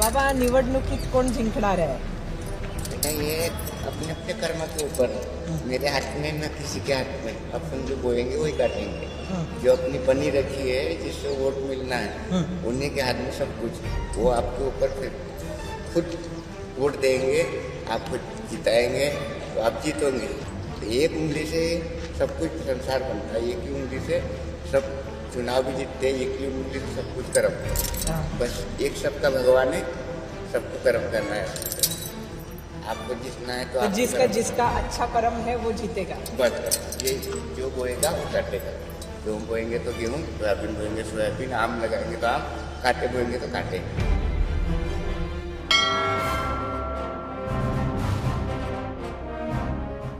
बाबा निवडणुकीत कोण जिंकणार आहे? बेटा ये अपने अपने कर्म के ऊपर है। मेरे हाथ में न किसी के हाथ में। अपन जो बोएंगे वही काटेंगे। जो अपनी बनी रखी है जिससे वोट मिलना है उन्हीं के हाथ में सब कुछ। वो आपके ऊपर फिर खुद वोट देंगे, आपको जिताएंगे तो आप जीतोगे। तो एक उंगली से सब कुछ संसार बनता है, एक ही उंगली से सब चुनाव भी जीतते हैं, एक ही उंगली से सब कुछ कर्म। बस एक सबका भगवान है, सबको कर्म करना है। आपको जीतना है तो जिसका अच्छा कर्म है वो जीतेगा। बस ये जो बोएगा वो काटेगा। गेहूँ बोएंगे तो गेहूँ, सोयाबीन बोएंगे सोयाबीन, आम लगाएंगे तो आम, कांटे बोएंगे तो कांटे।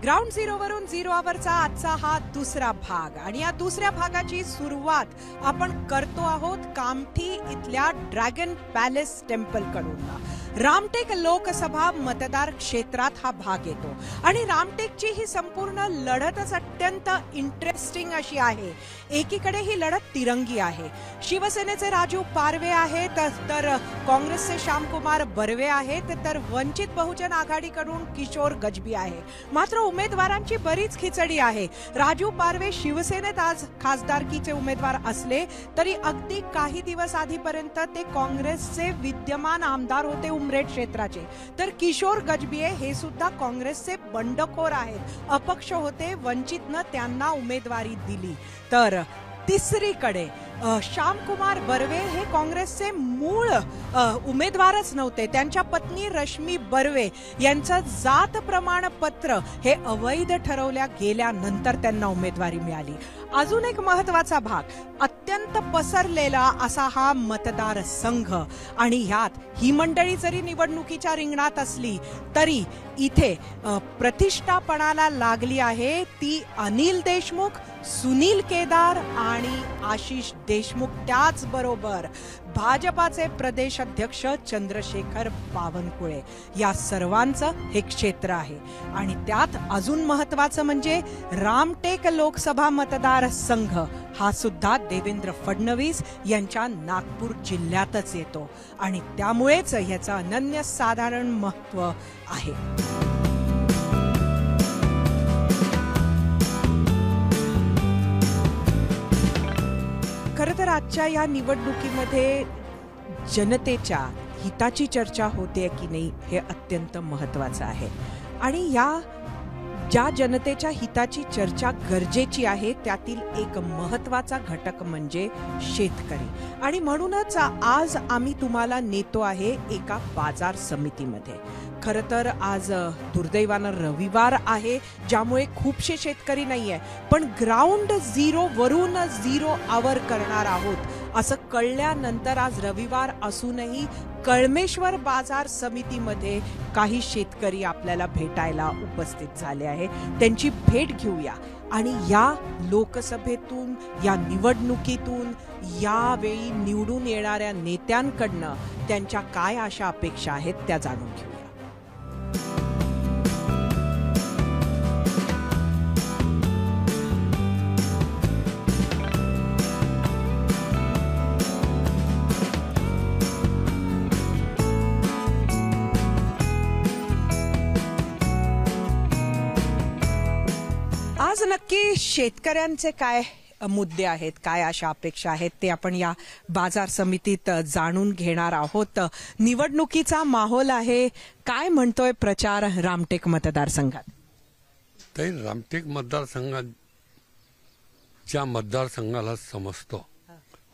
ग्राउंड झिरो वरून झिरो आवरचा आजचा हा दुसरा भाग आणि या दुसऱ्या भागाची सुरुवात आपण करतो आहोत कामठी इथल्या ड्रॅगन पॅलेस टेम्पल कडून। रामटेक लोकसभा मतदार क्षेत्रात हा भाग येतो आणि रामटेकची ही संपूर्ण लढतच अत्यंत इंटरेस्टिंग अशी आहे। एकीकडे ही लढत तिरंगी आहे। शिवसेनेचे राजू पारवे आहेत, तर काँग्रेसचे श्यामकुमार बर्वे आहेत, तर वंचित बहुजन आघाडीकडून किशोर गजबी आहे। मात्र उमेदवारांची बरीच खिचडी आहे। राजू पारवे शिवसेनेत आज खासदारकीचे उमेदवार असले तरी अगदी काही दिवस आधीपर्यंत ते काँग्रेसचे विद्यमान आमदार होते उमरेड क्षेत्राचे, तर किशोर गजबिये हे सुद्धा काँग्रेसचे बंडखोर आहेत, अपक्ष होते, वंचितनं त्यांना उमेदवारी दिली। तर तिसरीकडे श्यामकुमार बर्वे हे काँग्रेसचे मूळ उमेदवारच नव्हते। त्यांच्या पत्नी रश्मी बर्वे यांचं जात प्रमाणपत्र हे अवैध ठरवल्या गेल्यानंतर त्यांना उमेदवारी मिळाली। अजून एक महत्वाचा भाग, अत्यंत पसरलेला असा हा मतदार संघ आणि ह्यात ही मंडळी जरी निवडणुकीच्या रिंगणात असली तरी इथे प्रतिष्ठापणाला लागली आहे ती अनिल देशमुख, सुनील केदार आणि आशिष देशमुख, त्याचबरोबर भाजपाचे प्रदेश अध्यक्ष चंद्रशेखर बावनकुळे, या सर्वांचं हे क्षेत्र आहे। आणि त्यात अजून महत्वाचं म्हणजे रामटेक लोकसभा मतदार संघ हा सुद्धा देवेंद्र फडणवीस यांच्या नागपूर जिल्ह्यातच येतो आणि त्यामुळेच याचं अनन्यसाधारण महत्व आहे। खरं तर आजच्या या निवडणुकीमध्ये जनतेच्या हिताची चर्चा होते की नाही हे अत्यंत महत्त्वाचं आहे आणि या ज्या जनतेच्या हिताची चर्चा गरजेची आहे त्यातील एक महत्त्वाचा घटक म्हणजे शेतकरी। आणि म्हणूनच आज आम्ही तुम्हाला नेतो आहे एका बाजार समितीमध्ये। खरं तर आज दुर्दैवानं रविवार आहे ज्यामुळे खूपशे शेतकरी नाहीये, पण ग्राउंड झिरो वरून झिरो आवर करणार आहोत असं कळल्यानंतर आज रविवार असूनही कळमेश्वर बाजार समितीमध्ये काही शेतकरी आपल्याला भेटायला उपस्थित झाले आहे। त्यांची भेट घेऊया आणि या लोकसभेतून, या निवडणुकीतून यावेळी निवडून येणाऱ्या नेत्यांकडनं त्यांच्या काय आशा अपेक्षा आहेत त्या जाणून घेऊया। आज नक्की शेतकऱ्यांचे काय मुद्दे आहेत, काय आशा अपेक्षा आहेत ते आपण या बाजार समितीत जाणून घेणार आहोत। निवडणुकीचा माहोल आहे, काय म्हणतोय प्रचार रामटेक मतदारसंघात? ते रामटेक मतदारसंघाच्या मतदारसंघाला समजतो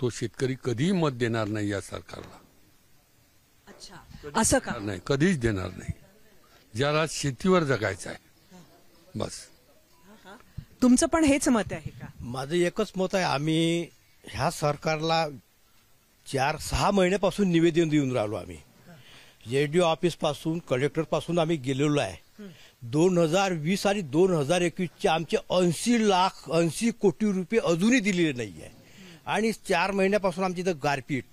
तो शेतकरी कधीही मत देणार नाही या सरकारला। अच्छा, असं का? नाही, कधीच देणार नाही। ज्याला शेतीवर जगायचं आहे बस। तुमचं पण हेच मत आहे का? माझं एकच मत आहे, आम्ही ह्या सरकारला 4-6 महिन्यापासून निवेदन देऊन राहिलो। आम्ही एडीओ ऑफिस पासून, कलेक्टर पासून आम्ही गेलेलो आहे। 2020 आणि 2021चे आमचे 80 कोटी रुपये अजूनही दिलेले नाहीये आणि 4 महिन्यापासून आमच्या इथं गारपीट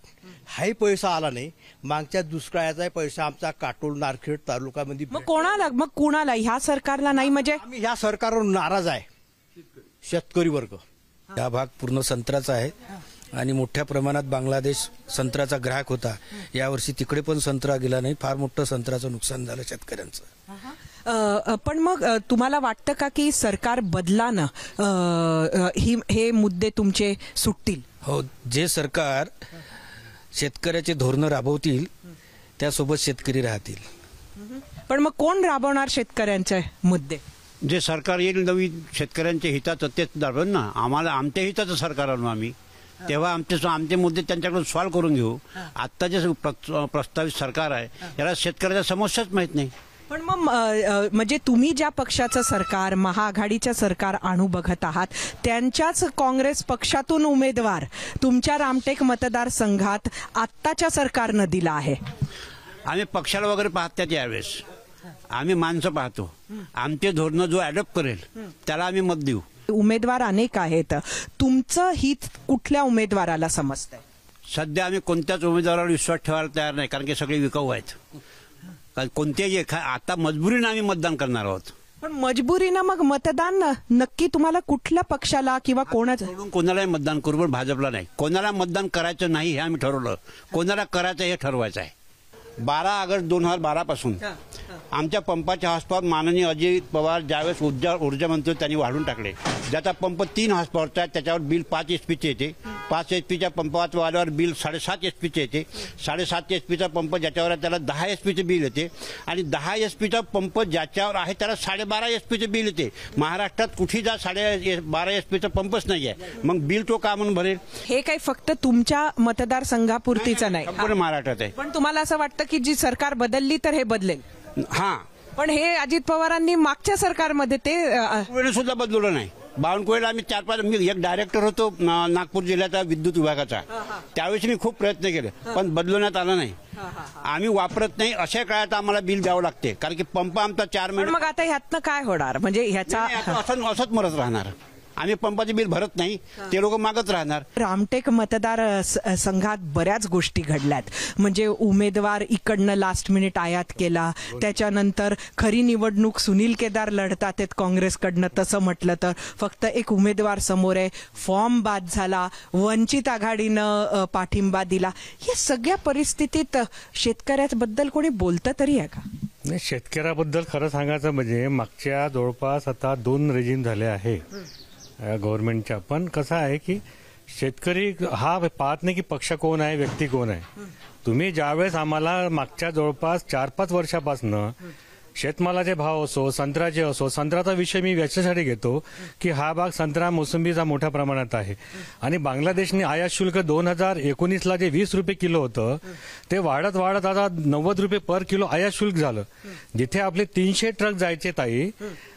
हाही पैसा आला नाही। मागच्या दुष्काळाचा पैसा आमचा काटोल नारखेड तालुक्यामध्ये मग कुणाला ह्या सरकारला नाही? म्हणजे आम्ही ह्या सरकारवर नाराज आहे शेतकरी वर्ग। हा भाग पूर्ण संत्र्याचा आहे आणि मोठ्या प्रमाणात बांगलादेश संत्र्याचा ग्राहक होता. यावर्षी तिकडे पण संत्रा गेला नाही. फार मोठं संत्र्याचं नुकसान झालं शेतकऱ्यांचं. पण मग तुम्हाला वाटतं का की सरकार बदलानं हे मुद्दे तुमचे सुटतील? हो, जे सरकार शेतकऱ्याचे धोरणं राबवतील त्यासोबत शेतकरी राहतील. पण मग कोण राबवणार शेतकऱ्यांचे मुद्दे? जे सरकार येईल नवीन शेतकऱ्यांच्या हिताचं तेच दाखवून ना. आम्हाला आमच्या हिताचं सरकार आणू आम्ही, तेव्हा आमचे मुद्दे त्यांच्याकडून सॉल्व्ह करून घेऊ. आत्ता जे प्रस्तावित सरकार आहे याला शेतकऱ्याच्या समस्याच माहीत नाही. पण मग म्हणजे तुम्ही ज्या पक्षाचं सरकार, महाआघाडीचं सरकार आणू बघत आहात त्यांच्याच काँग्रेस पक्षातून उमेदवार तुमच्या रामटेक मतदारसंघात आत्ताच्या सरकारनं दिला आहे. आम्ही पक्षाला वगैरे पाहतात यावेळेस, आम्ही माणसं पाहतो. आमचे धोरणं जो अडॉप्ट करेल त्याला आम्ही मत देऊ. उमेदवार अनेक आहेत, तुमचं हित कुठल्या उमेदवाराला समजतंय? सध्या आम्ही कोणत्याच उमेदवारावर विश्वास ठेवायला तयार नाही, कारण की सगळे विकाऊ आहेत. कोणत्याही आता मजबुरीनं आम्ही मतदान करणार आहोत. पण मजबुरीनं मग मतदान नक्की तुम्हाला कुठल्या पक्षाला किंवा कोणाचं? कोणालाही मतदान करू, पण भाजपला नाही. कोणाला मतदान करायचं नाही हे आम्ही ठरवलं, कोणाला करायचं हे ठरवायचं आहे. 12 ऑगस्ट 2012 पासून आमच्या पंपाच्या हॉर्सपॉवर माननीय अजित पवार ज्यावेळेस ऊर्जा मंत्री त्यांनी वाढवून टाकले. ज्याचा पंप 3 हॉर्सपॉवरचा आहे त्याच्यावर बिल 5 HP येते. 5 HPच्या पंपावर वाल्यावर बिल 7.5 HPचे येते. 7.5 HPचा पंप ज्याच्यावर आहे त्याला 10 HPचे बिल येते. आणि 10 HPचा पंप ज्याच्यावर आहे त्याला 12.5 HPचे बिल येते. महाराष्ट्रात कुठेही जा 12.5 HPचा पंपच नाही आहे. मग बिल तो का म्हणून भरेल? हे काही फक्त तुमच्या मतदारसंघापुरतीचं नाही, संपूर्ण महाराष्ट्रात आहे. पण तुम्हाला असं वाटतं की जी सरकार बदलली तर हे बदलेल? हां, पण हे अजित पवारांनी मागच्या सरकारमध्ये ते सुद्धा बदलवलं नाही. बावनकुळेला आम्ही 4-5 मी एक डायरेक्टर होतो नागपूर जिल्ह्याचा विद्युत विभागाचा. त्यावेळेस मी खूप प्रयत्न केले पण बदलवण्यात आलं नाही. आम्ही वापरत नाही अशा काळात आम्हाला बिल द्यावं लागते, कारण की पंप आमचा 4 महिने. मग आता ह्यातनं काय होणार? म्हणजे ह्याचा असंच मरत राहणार. आम्ही पंपाचे बिल भरत नाही, ते लोक मागत राहणार. रामटेक मतदार संघात बऱ्याच गोष्टी घडल्यात. म्हणजे उमेदवार इकडनं लास्ट मिनिट आयात केला, त्याच्यानंतर खरी निवडणूक सुनील केदार लढतात आहेत काँग्रेसकडनं तसं म्हटलं तर, फक्त एक उमेदवार समोर आहे, फॉर्म बाद झाला, वंचित आघाडीनं पाठिंबा दिला. या सगळ्या परिस्थितीत शेतकऱ्याबद्दल कोणी बोलतं तरी आहे का? नाही, शेतकऱ्याबद्दल खरं सांगायचं म्हणजे मागच्या जवळपास आता 2 रेजिम झाले आहे गव्हर्नमेंटच्या. पण कसं आहे की शेतकरी हा पाहत नाही की पक्ष कोण आहे, व्यक्ती कोण आहे. तुम्ही ज्यावेळेस आम्हाला मागच्या जवळपास 4-5 वर्षापासून शेतमालाचे भाव असो, संत्र्याचे असो, संत्र्याचा विषय मी याच्यासाठी घेतो की हा भाग संत्रा मोसंबीचा मोठ्या प्रमाणात आहे. आणि बांगलादेशने आयात शुल्क 2019ला जे 20 रुपये किलो होतं ते वाढत वाढत आता 90 रुपये पर किलो आयात शुल्क झालं. जिथे आपले 300 ट्रक जायचे ताई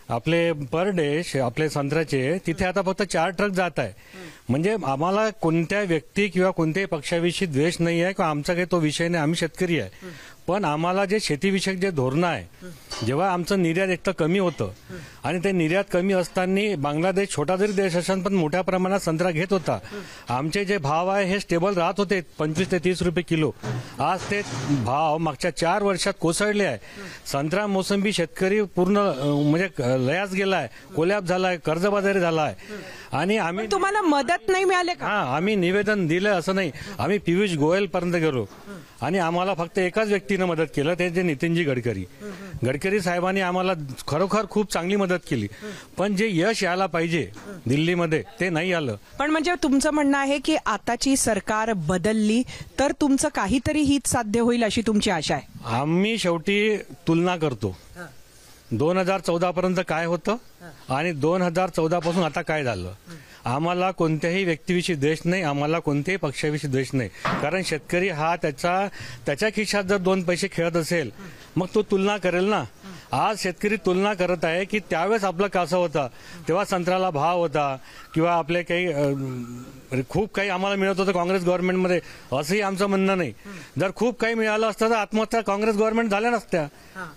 आपले पर डे आपले संत्र्याचे, तिथे आता फक्त 4 ट्रक जात आहे. म्हणजे आम्हाला कोणत्या व्यक्ती किंवा कोणत्याही पक्षाविषयी द्वेष नाही आहे किंवा आमचा काही तो विषय नाही. आम्ही शेतकरी आहे, पण आम्हाला जे शेतीविषयक जे धोरणं आहे, जेव्हा आमचं निर्यात एक तर कमी होतं आणि ते निर्यात कमी असताना बांगलादेश छोटा जरी देश असेल पण मोठ्या प्रमाणात संत्रा घेत होता. आमचे जे भाव आहे हे स्टेबल राहत होते 25 ते 30 रुपये किलो. आज ते भाव मागच्या 4 वर्षात कोसळले आहे. संत्रा मोसंबी शेतकरी पूर्ण म्हणजे लयास गेलाय, कोलॅप झालाय, कर्जबाजारी झालाय. आणि आम्ही तुम्हाला मदत नाही मिळाली का? हा, आम्ही निवेदन दिलं असं नाही. आम्ही पियुष गोयल पर्यंत गेलो आणि आम्हाला फक्त एकाच व्यक्तीनं मदत केलं, ते जे नितीनजी गडकरी साहेबांनी आम्हाला खरोखर खूप चांगली मदत केली. पण जे यश यायला पाहिजे दिल्लीमध्ये ते नाही आलं. पण म्हणजे तुमचं म्हणणं आहे की आताची सरकार बदलली तर तुमचं काहीतरी हित साध्य होईल अशी तुमची आशा आहे? आम्ही शेवटी तुलना करतो 2014 पर्यंत काय होतं आणि 2014 पासून आता काय झालं. आम्हाला कोणत्याही व्यक्तीविषयी द्वेष नाही, आम्हाला कोणत्याही पक्षाविषयी द्वेष नाही. कारण शेतकरी हा त्याच्या खिशात जर 2 पैसे खेळत असेल मग तो तुलना करेल ना. आज शेतकरी तुलना करत आहे की त्यावेळेस आपलं कसं होतं, तेव्हा संत्र्याला भाव होता किंवा आपले काही खूप काही आम्हाला मिळत होतं काँग्रेस गव्हर्नमेंटमध्ये, असंही आमचं म्हणणं नाही. जर खूप काही मिळालं असतं तर आत्महत्या काँग्रेस गव्हर्नमेंट झाल्या नसत्या.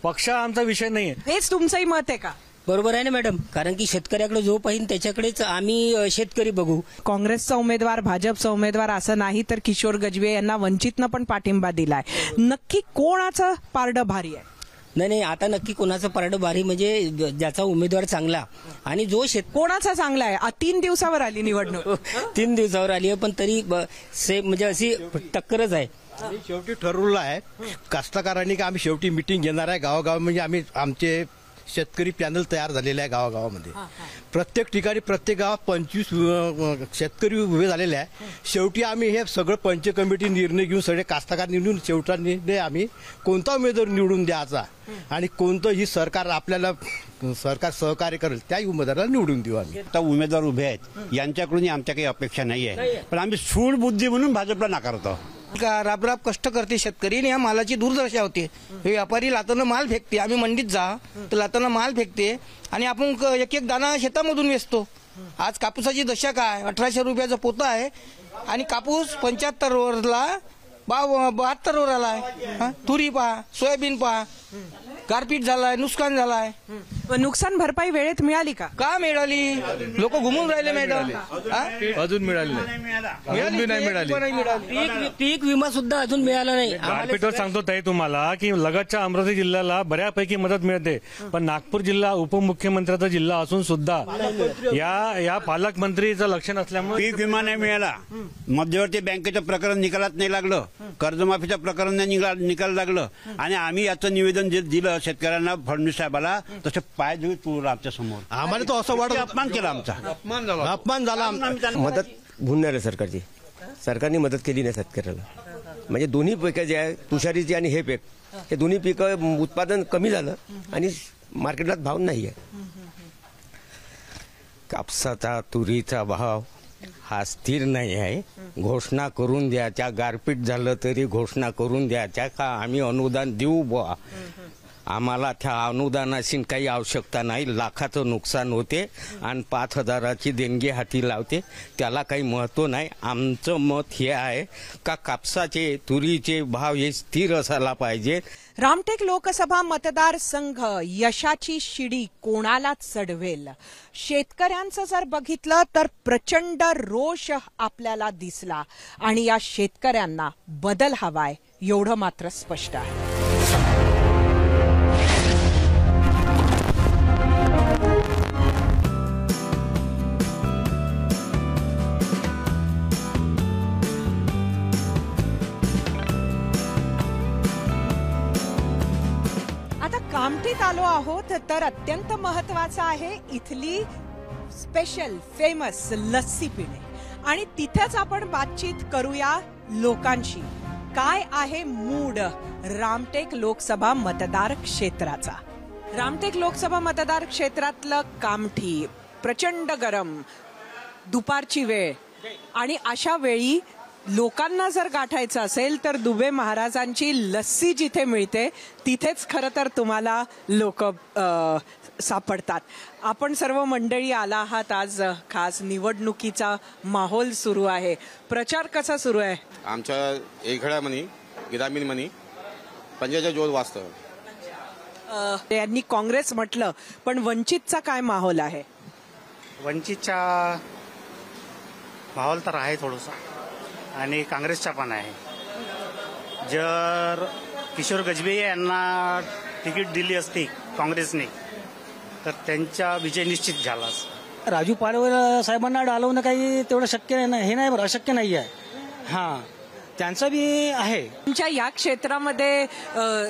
पक्ष आमचा विषय नाहीये. हेच तुमचंही मत आहे का? बरोबर आहे ना मॅडम, कारण की शेतकऱ्याकडे जो पाहिजे त्याच्याकडेच आम्ही शेतकरी बघू. काँग्रेसचा उमेदवार, भाजपचा उमेदवार असं नाही तर किशोर गजबे यांना वंचितनं पण पाठिंबा दिलाय. नक्की कोणाचं पारडं भारी आहे? नाही, आता नक्की कोणाचं पारडं भारी म्हणजे ज्याचा उमेदवार चांगला आणि जो कोणाचा चांगला आहे? 3 दिवसावर आली निवडणूक. 3 दिवसावर आली आहे, पण तरी सेम म्हणजे अशी टक्करच आहे. आणि शेवटी ठरवलं आहे कास्तकारांनी की आम्ही शेवटी मिटिंग घेणार आहे गावागाव. म्हणजे आम्ही आमचे शेतकरी पॅनल तयार झालेले आहे गावागावामध्ये. प्रत्येक ठिकाणी प्रत्येक गावात 25 शेतकरी उभे झालेले आहे. शेवटी आम्ही हे सगळं पंच कमिटी निर्णय घेऊन सगळे कास्तकार निवडून शेवटी आम्ही कोणता उमेदवार निवडून द्यायचा आणि कोणतंही सरकार आपल्याला सरकार सहकार्य करेल त्या उमेदवाराला निवडून देऊ आम्ही. आता उमेदवार उभे आहेत यांच्याकडून आमच्या काही अपेक्षा नाही आहे, पण आम्ही सूड बुद्धी म्हणून भाजपला नाकारतो. राबराब कष्ट करते शेतकरी आणि या मालाची दुर्दशा होते. हे व्यापारी लातानं माल फेकते, आम्ही मंडीत जा तर लातानं माल फेकते आणि आपण एक एक दाना शेतामधून वेचतो. आज कापूसाची दशा काय 1800 रुपयाचा पोता आहे आणि कापूस 75 वरला 72 वर आलाय. तुरी पहा, सोयाबीन पहा, गारपीट झालाय, नुकसान झालाय. नुकसान भरपाई वेळेत मिळाली का? का मिळाली? लोक घुमून राहिले मॅडम. अजून मिळाली नाही. पीक विमा सुद्धा अजून मिळाला नाही. गारपीटवर सांगतो ताई तुम्हाला की लगतच्या अमरावती जिल्ह्याला बऱ्यापैकी मदत मिळते, पण नागपूर जिल्हा उपमुख्यमंत्र्याचा जिल्हा असून सुद्धा या पालकमंत्रीचं लक्ष नसल्यामुळे पीक विमा नाही मिळाला. मध्यवर्ती बँकेचं प्रकरण निकालात नाही लागलं, कर्जमाफीचं प्रकरण नाही निकाल लागलं आणि आम्ही याचं निवेदन जे दिलं शेतकऱ्यांना फडणवीस साहेबाला तसं पाय देऊ तुला आमच्या समोर. आम्हाला तो असं वाटत अपमान केला आमचा. अपमान झाला. मदत होऊन नाही सरकारची. सरकारने मदत केली नाही शेतकऱ्याला. म्हणजे दोन्ही पिकं जे आहे तुषारीची आणि हे पीक हे दोन्ही पिकं उत्पादन कमी झालं आणि मार्केटला भाव नाही आहे. कापसाचा तुरीचा भाव हा स्थिर नाही आहे. घोषणा करून द्यायच्या, गारपीट झालं तरी घोषणा करून द्यायच्या का आम्ही अनुदान देऊ बुवा. आम्हाला त्या अनुदानाची काही आवश्यकता नाही. लाखाचं नुकसान होते आणि 5,000ची देणगी हाती लावते, त्याला काही महत्त्व नाही. आमचं मत हे आहे का कापसाचे तुरीचे भाव हे स्थिर असायला पाहिजे. रामटेक लोकसभा मतदारसंघ यशाची शिडी कोणाला चढवेल? शेतकऱ्यांचं जर बघितलं तर प्रचंड रोष आपल्याला दिसला आणि या शेतकऱ्यांना बदल हवाय एवढं मात्र स्पष्ट आहे. कामठीत आलो आहोत तर अत्यंत महत्वाचं आहे इथली स्पेशल फेमस लस्सी पिणे आणि तिथेच आपण बातचीत करूया लोकांशी. काय आहे मूड रामटेक लोकसभा मतदार क्षेत्राचा? रामटेक लोकसभा मतदार क्षेत्रातलं कामठी प्रचंड गरम, दुपारची वेळ आणि अशा वेळी लोकांना जर गाठायचं असेल तर दुबे महाराजांची लस्सी जिथे मिळते तिथेच खरं तर तुम्हाला लोक सापडतात. आपण सर्व मंडळी आला आहात आज. खास निवडणुकीचा माहोल सुरू आहे. प्रचार कसा सुरू आहे? आमच्या एकघड्या म्हणी गिरामीन म्हणी पंजाच्या जोर वाचतं. यांनी काँग्रेस म्हटलं पण वंचितचा काय माहोल आहे? वंचितचा माहोल तर आहे थोडासा आणि काँग्रेसचा पण आहे. जर किशोर गजबे यांना तिकीट दिली असती काँग्रेसने तर त्यांचा विजय निश्चित झाला. राजू पारवर साहेबांना डालवणं काही तेवढं शक्य नाही, हे नाही बरं, अशक्य नाही आहे. हां, त्यांचं बी आहे. तुमच्या या क्षेत्रामध्ये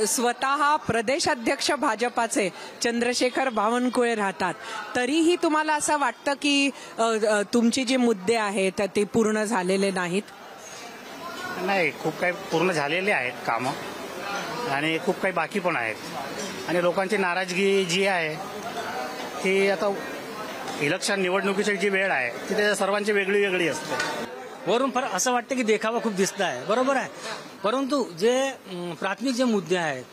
स्वतः प्रदेशाध्यक्ष भाजपाचे चंद्रशेखर बावनकुळे राहतात, तरीही तुम्हाला असं वाटतं की तुमची जी मुद्दे आहेत ते पूर्ण झालेले नाहीत? नाही, खूप काही पूर्ण झालेले आहेत कामं आणि खूप काही बाकी पण आहेत आणि लोकांची नाराजगी जी आहे ती आता इलेक्शन निवडणुकीची जी वेळ आहे ती त्या सर्वांची वेगळी वेगळी असते. वरून फार असं वाटतं की देखावा खूप दिसत आहे, बरोबर आहे, परंतु जे प्राथमिक जे मुद्दे आहेत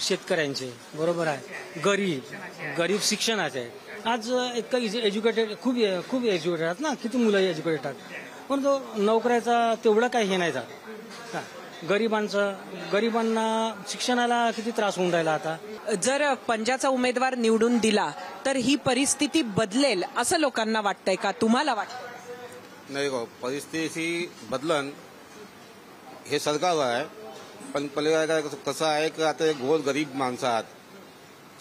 शेतकऱ्यांचे, बरोबर आहे, गरीब शिक्षणाचे, आज इतकं एज्युकेटेड खूप एज्युकेटेड आहेत ना, किती मुलं एज्युकेटेड आहेत, परंतु नोकऱ्याचा तेवढं काही हे नाही झालं. गरिबांना शिक्षणाला किती त्रास होऊन राहिला. आता जर पंजाचा उमेदवार निवडून दिला तर ही परिस्थिती बदलेल असं लोकांना वाटतंय का? तुम्हाला वाटतं? नाही, परिस्थिती बदलन हे सरकारवर आहे. पण पहिले कसं आहे की आता गोर गरीब माणसं आहात,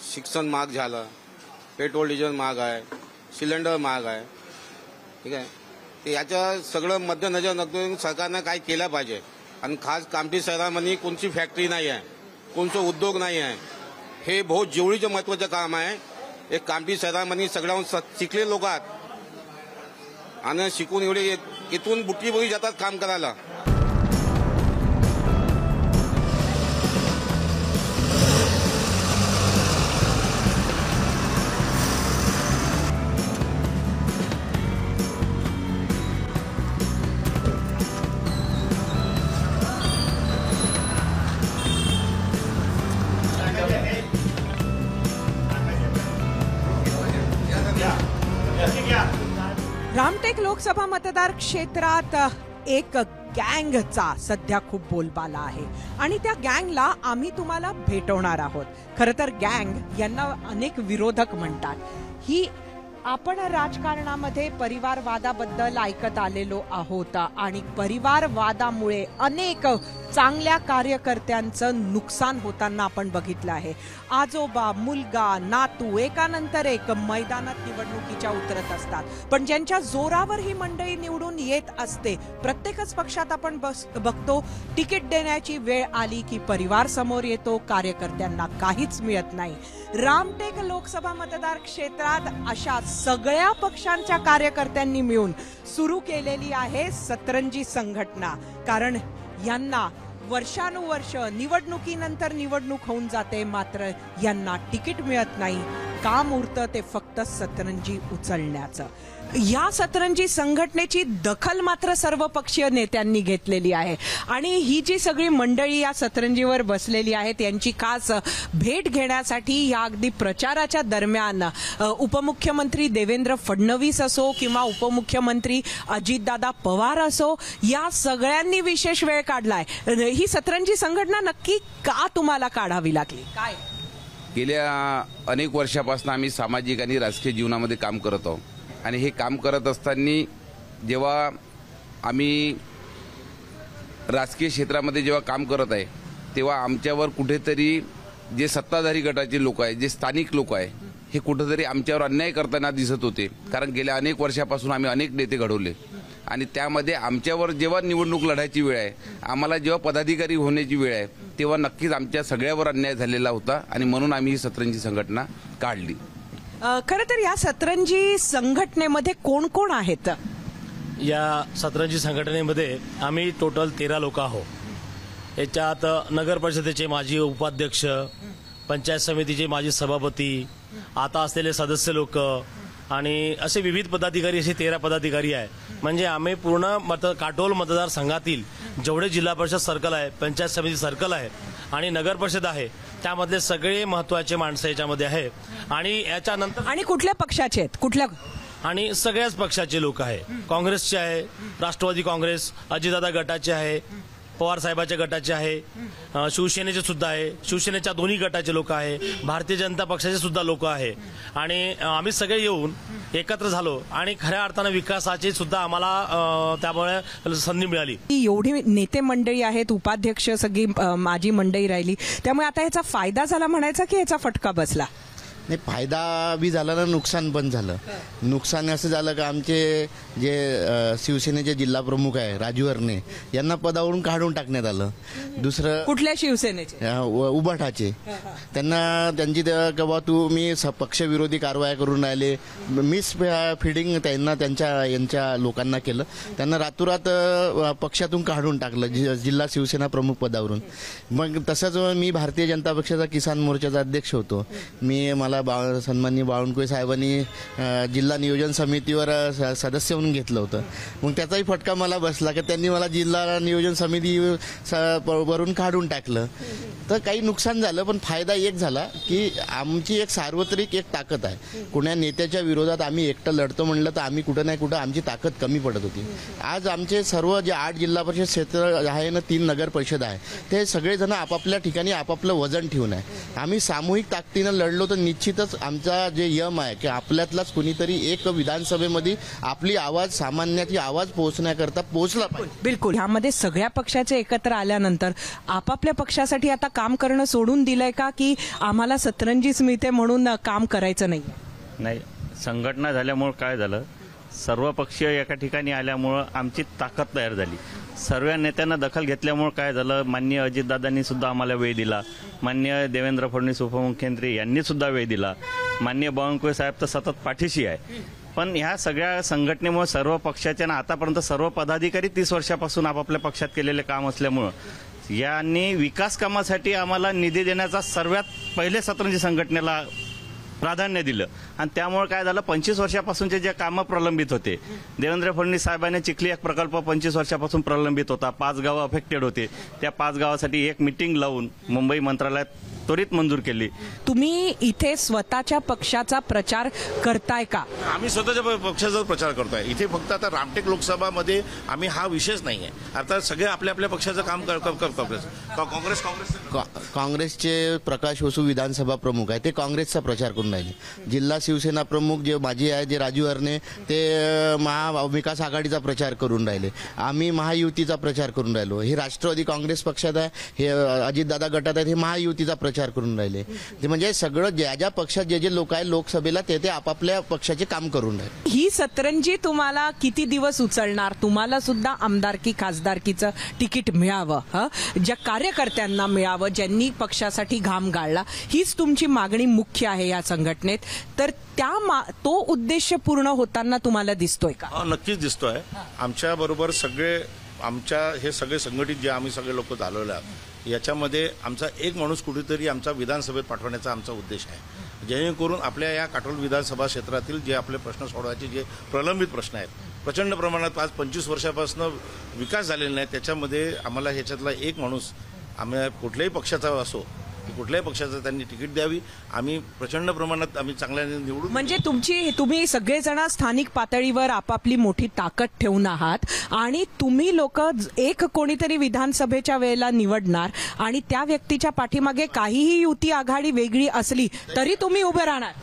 शिक्षण महाग झालं, पेट्रोल डिझेल महाग आहे, सिलेंडर महाग आहे, ठीक आहे. ते याच्या सगळं मध्य नजर नकळून सरकारनं काय केलं पाहिजे. आणि खास कामठी शहरामध्ये कोणती फॅक्टरी नाही आहे, कोणतं उद्योग नाही आहे. हे बहुत जेवढीचं महत्वाचं काम आहे. एक कामठी शहरामध्ये सगळ्याहून शिकले लोक आहेत आणि शिकून एवढे इथून बुट्टीबोरी जातात काम करायला. रामटेक लोकसभा मतदार क्षेत्रात एक गँगचा सध्या खूप बोलबाला आहे आणि त्या गँगला आम्ही तुम्हाला भेटवणार आहोत. खरं तर गँग यांना अनेक विरोधक म्हणतात. ही आपण राजकारणामध्ये परिवारवादाबद्दल ऐकत आलेलो आहोत आणि परिवारवादामुळे अनेक चांगल्या कार्यकर्त्यांचं नुकसान होताना आपण बघितलं आहे. आजोबा, मुलगा, नातू एकानंतर एक मैदानात निवडणुकीच्या उतरत असतात. पण ज्यांच्या जोरावर ही मंडळी निवडून येत असते, प्रत्येकच पक्षात आपण बघतो तिकीट देण्याची वेळ आली की परिवार समोर येतो, कार्यकर्त्यांना काहीच मिळत नाही. रामटेक लोकसभा मतदार क्षेत्रात अशा सगळ्या पक्षांच्या कार्यकर्त्यांनी मिळून सुरू केलेली आहे सतरंजी संघटना. कारण यांना वर्षानुवर्ष निवडणुकीनंतर निवडणूक होऊन जाते, मात्र यांना तिकीट मिळत नाही. काम उरतं ते फक्त सतरंजी उचलण्याचं. या सतरंजी संघटनेची दखल मात्र सर्वपक्षीय नेत्यांनी घेतलेली आहे आणि ही जी सगळी मंडळी या सतरंजीवर बसलेली आहेत यांची खास भेट घेण्यासाठी या अगदी प्रचाराच्या दरम्यान उपमुख्यमंत्री देवेंद्र फडणवीस असो किंवा उपमुख्यमंत्री अजितदादा पवार असो, या सगळ्यांनी विशेष वेळ काढलाय. ही सतरंजी संघटना नक्की का तुम्हाला काढावी लागली? काय गेल्या अनेक वर्षापासून आम्ही सामाजिक आणि राजकीय जीवनामध्ये काम करत आहोत आणि हे काम करत असताना जेव्हा आम्ही राजकीय क्षेत्रामध्ये जेव्हा काम करत आहे तेव्हा आमच्यावर कुठेतरी जे सत्ताधारी गटाचे लोक आहेत, जे स्थानिक लोक आहे, हे कुठेतरी आमच्यावर अन्याय करताना दिसत होते. कारण गेल्या अनेक वर्षापासून आम्ही अनेक नेते घडवले आणि त्यामध्ये आमच्यावर जेव्हा निवडणूक लढायची वेळ आहे, आम्हाला जेव्हा पदाधिकारी होण्याची वेळ आहे, तेव्हा नक्कीच आमच्या सगळ्यावर अन्याय झालेला होता आणि म्हणून आम्ही ही सतरंजी संघटना काढली. खरं तर या सतरंजी संघटनेमध्ये कोण कोण आहेत? या सतरंजी संघटनेमध्ये आम्ही टोटल 13 लोक आहोत. याच्यात नगर परिषदेचे माजी उपाध्यक्ष, पंचायत समितीचे माजी सभापती, आता असलेले सदस्य लोक आणि असे विविध पदाधिकारी, असे 13 पदाधिकारी आहे. म्हणजे आम्ही पूर्ण काटोल मतदारसंघातील जेवढे जिल्हा परिषद सर्कल आहे, पंचायत समिती सर्कल आहे आणि नगर परिषद आहे, त्यामधले सगळे महत्वाचे माणसं याच्यामध्ये आहे. आणि याच्यानंतर आणि कुठल्या पक्षाचे आहेत? कुठल्या? आणि सगळ्याच पक्षाचे लोक आहे. काँग्रेसचे आहे, राष्ट्रवादी काँग्रेस, अजितदादा गटाचे आहे, पवार साहेबाच्या गटाचे आहे, शिवसेनेचे सुद्धा आहे, शिवसेनेच्या दोन्ही गटाचे लोक आहे, भारतीय जनता पक्षाचे सुद्धा लोक आहे. आणि आम्ही सगळे येऊन एकत्र झालो आणि खऱ्या अर्थानं विकासाची सुद्धा आम्हाला त्यामुळे संधी मिळाली. एवढी नेते मंडळी आहेत, उपाध्यक्ष सगळी माझी मंडळी राहिली, त्यामुळे आता याचा फायदा झाला म्हणायचा की याचा फटका बसला? नाही, फायदा बी झाला ना, नुकसान पण झालं. नुकसान असं झालं का आमचे जे शिवसेनेचे जिल्हा प्रमुख आहे राजू हरणे यांना पदावरून काढून टाकण्यात आलं. दुसरं कुठल्या शिवसेनेचे? उबाठाचे. त्यांना त्यांची बाबा तुम्ही पक्षविरोधी कारवाया करून राहिले, मिस फिडिंग त्यांना यांच्या लोकांना केलं. त्यांना रातोरात पक्षातून काढून टाकलं, जिल्हा शिवसेना प्रमुख पदावरून. मग तसंच मी भारतीय जनता पक्षाचा किसान मोर्चाचा अध्यक्ष होतो. मला सन्माननीय बावनकुळे साहेबांनी जिल्हा नियोजन समितीवर सदस्य म्हणून घेतलं होतं. मग त्याचाही फटका मला बसला की त्यांनी मला जिल्हा नियोजन समिती वरून काढून टाकलं. तर काही नुकसान झालं, पण फायदा एक झाला की आमची एक सार्वत्रिक एक ताकद आहे. कुण्या नेत्याच्या विरोधात आम्ही एकटं लढतो म्हणलं तर आम्ही कुठं नाही कुठं आमची ताकद कमी पडत होती. आज आमचे सर्व जे 8 जिल्हा परिषद क्षेत्र आहे ना, 3 नगर परिषद आहे, ते सगळेजण आपापल्या ठिकाणी आपापलं वजन ठेवून आहे. आम्ही सामूहिक ताकदीनं लढलो तर निश्चित निश्चितच आमचा जे यम आहे की आपल्यातलाच कुणीतरी एक विधानसभेमध्ये आपली आवाज सामान्याची आवाज पोहोचण्याकरता पोहोचला पाहिजे. बिलकुल. ह्यामध्ये सगळ्या पक्षाचे एकत्र आल्यानंतर आपापल्या पक्षासाठी आता काम करणं सोडून दिलंय का, की आम्हाला सतरंजीच मिळते म्हणून काम करायचं नाही? नाही, संघटना झाल्यामुळं काय झालं, सर्व पक्षीय एका ठिकाणी आल्यामुळं आमची ताकद तयार झाली. सर्व नेत्यांना दखल घेतल्यामुळं काय झालं, माननीय अजितदादांनी सुद्धा आम्हाला वेळ दिला, माननीय देवेंद्र फडणवीस उपमुख्यमंत्री यांनी सुद्धा वेळ दिला, माननीय बावनकुळे साहेब तर सतत पाठीशी आहे. पण ह्या सगळ्या संघटनेमुळे सर्व पक्षाच्या आतापर्यंत सर्व पदाधिकारी 30 वर्षापासून आपापल्या पक्षात केलेले काम असल्यामुळं यांनी विकास कामासाठी आम्हाला निधी देण्याचा सर्वात पहिले सतरंजी संघटनेला प्राधान्य दिलं. आणि त्यामुळे काय झालं, 25 वर्षापासूनचे जे कामं प्रलंबित होते, देवेंद्र फडणवीस साहेबांनी चिखली एक प्रकल्प 25 वर्षापासून प्रलंबित होता, 5 गावं अफेक्टेड होते, त्या 5 गावासाठी एक मीटिंग लावून मुंबई मंत्रालयात त्वरित मंजूर केली. तुम्ही इथे स्वतःच्या पक्षाचा प्रचार करताय का? आम्ही स्वतःच्या पक्षाचा प्रचार करतोय. इथे फक्त आता रामटेक लोकसभामध्ये आम्ही हा विषयच नाही आहे. आता सगळे आपल्या आपल्या पक्षाचं काम करतो. काँग्रेसचे प्रकाश वसू विधानसभा प्रमुख आहे, ते काँग्रेसचा प्रचार करून राहिले. जिल्हा शिवसेना प्रमुख जे माजी आहे जे राजू हरणे, ते महाविकास आघाडीचा प्रचार करून राहिले. आम्ही महायुतीचा प्रचार करून राहिलो. हे राष्ट्रवादी काँग्रेस पक्षात आहे, हे अजितदादा गटात आहेत, हे महायुतीचा प्रचार करून राहिले. ते म्हणजे सगळं ज्या ज्या पक्षात जे लोक आहे लोकसभेला ते आपापल्या पक्षाचे काम करून राहिले. ही सतरंजी तुम्हाला किती दिवस उचलणार? तुम्हाला सुद्धा आमदारकी खासदारकीचं तिकीट मिळावं, ज्या कार्यकर्त्यांना मिळावं, ज्यांनी पक्षासाठी घाम गाळला, हीच तुमची मागणी मुख्य आहे या संघटनेत. तर तो उद्देश पूर्ण होताना तुम्हाला दिसतोय का? नक्कीच दिसतोय. आमच्या बरोबर सगळे हे सगळे संघटित जे आम्ही सगळे लोक झालेलो आहोत, याच्यामध्ये आमचा एक माणूस कुठेतरी आमचा विधानसभेत पाठवण्याचा आमचा उद्देश आहे, जेणेकरून आपल्या या काटोल विधानसभा क्षेत्रातील जे आपले प्रश्न सोडवायचे जे प्रलंबित प्रश्न आहेत, प्रचंड प्रमाणात आज 25 वर्षापासून विकास झालेला नाही, त्याच्यामध्ये आम्हाला ह्याच्यातला एक माणूस आम्ही कुठल्याही पक्षाचा असो, कुठल्याही पक्षाचं त्यांनी तिकीट द्यावी. आम्ही प्रचंड प्रमाणात आम्ही चांगल्याने निवडून. म्हणजे तुम्ही सगळेजण स्थानिक पातळीवर आपापली मोठी ताकद ठेवून आहात आणि तुम्ही लोक एक कोणीतरी विधानसभेच्या वेळेला निवडणार आणि त्या व्यक्तीच्या पाठीमागे काहीही युती आघाडी वेगळी असली तरी तुम्ही उभे राहणार.